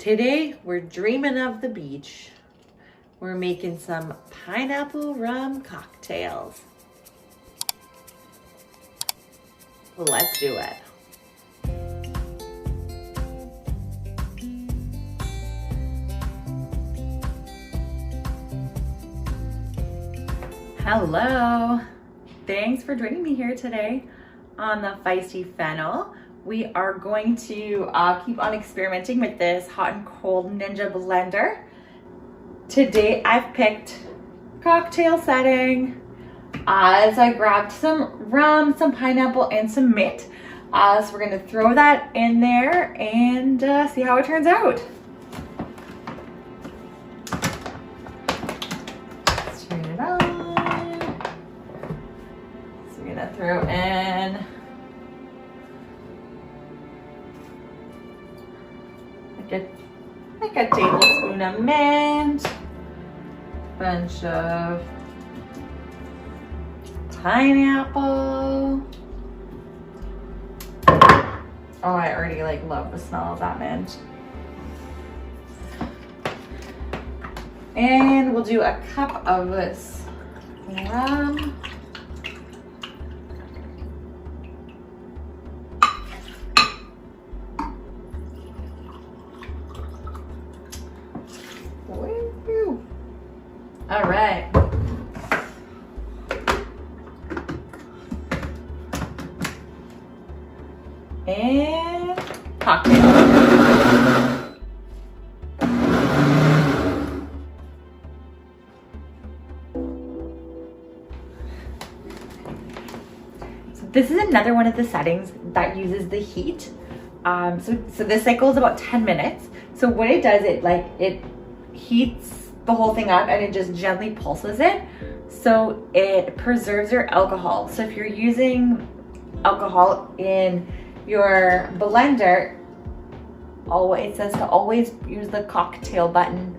Today, we're dreaming of the beach. We're making some pineapple rum cocktails. Let's do it. Hello. Thanks for joining me here today on the Feisty Fennel. We are going to keep on experimenting with this hot and cold ninja blender. Today I've picked cocktail setting as I grabbed some rum, some pineapple, and some mint. So we're gonna throw that in there and see how it turns out. Let's turn it on. So we're gonna throw in like a tablespoon of mint, bunch of pineapple. Oh, I already love the smell of that mint. And we'll do a cup of this rum. All right. And cocktail. So this is another one of the settings that uses the heat. So this cycle is about 10 minutes. So what it does, it heats the whole thing up and it just gently pulses it. So it preserves your alcohol. So if you're using alcohol in your blender, it says to always use the cocktail button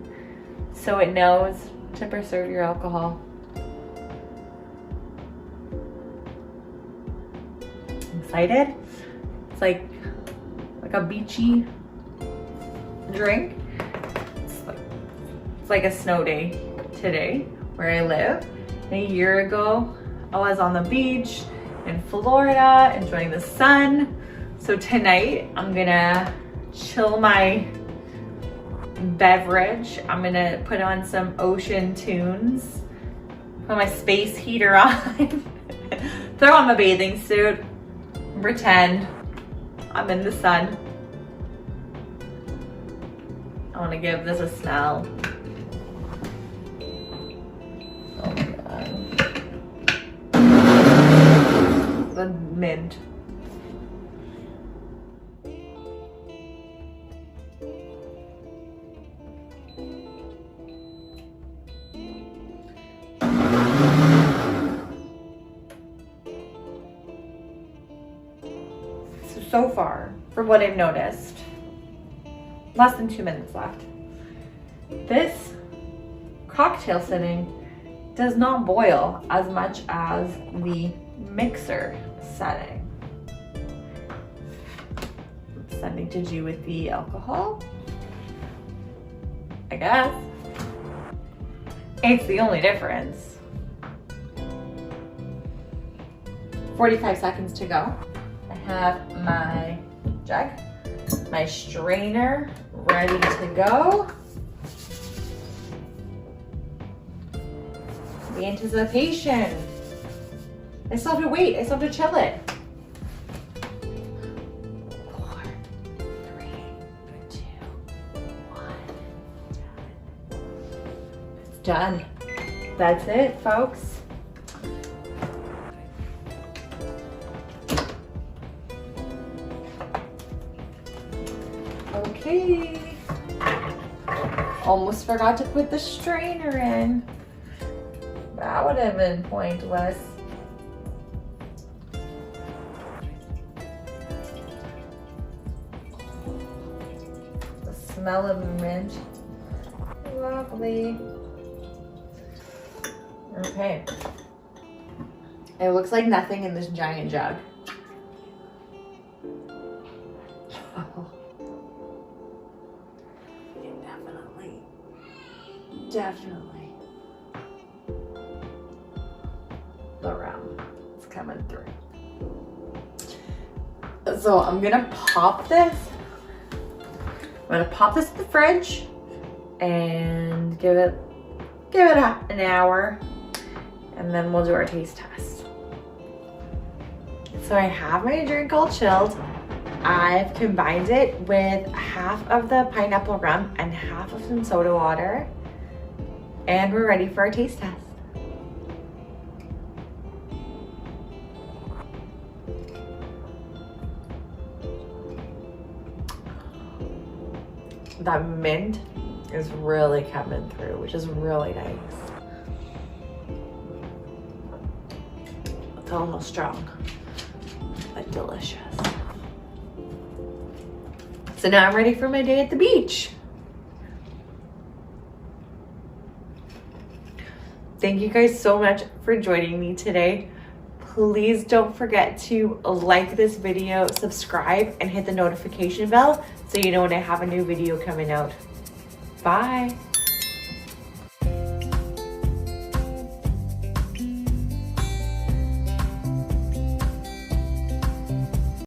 so it knows to preserve your alcohol. Excited? It's like a beachy drink. It's like a snow day today where I live. And a year ago, I was on the beach in Florida enjoying the sun. So tonight I'm gonna chill my beverage. I'm gonna put on some ocean tunes, put my space heater on, throw on my bathing suit, pretend I'm in the sun. I wanna give this a smell. Oh my God. The mint. So far, for what I've noticed, less than 2 minutes left. This cocktail setting does not boil as much as the mixer setting. Something to do with the alcohol, I guess. It's the only difference. 45 seconds to go. I have my jug, my strainer ready to go. The anticipation. I still have to wait. I still have to chill it. 4, 3, 2, 1, done. It's done. That's it, folks. Okay. Almost forgot to put the strainer in. That would have been pointless. The smell of mint. Lovely. Okay. It looks like nothing in this giant jug. definitely the rum is coming through. So I'm gonna pop this. I'm gonna pop this in the fridge and give it an hour, and then we'll do our taste test. So I have my drink all chilled. I've combined it with half of the pineapple rum and half of some soda water, and we're ready for our taste test. That mint is really coming through, which is really nice. It's a little strong, but delicious. So now I'm ready for my day at the beach. Thank you guys so much for joining me today. Please don't forget to like this video, subscribe, and hit the notification bell so you know when I have a new video coming out. Bye.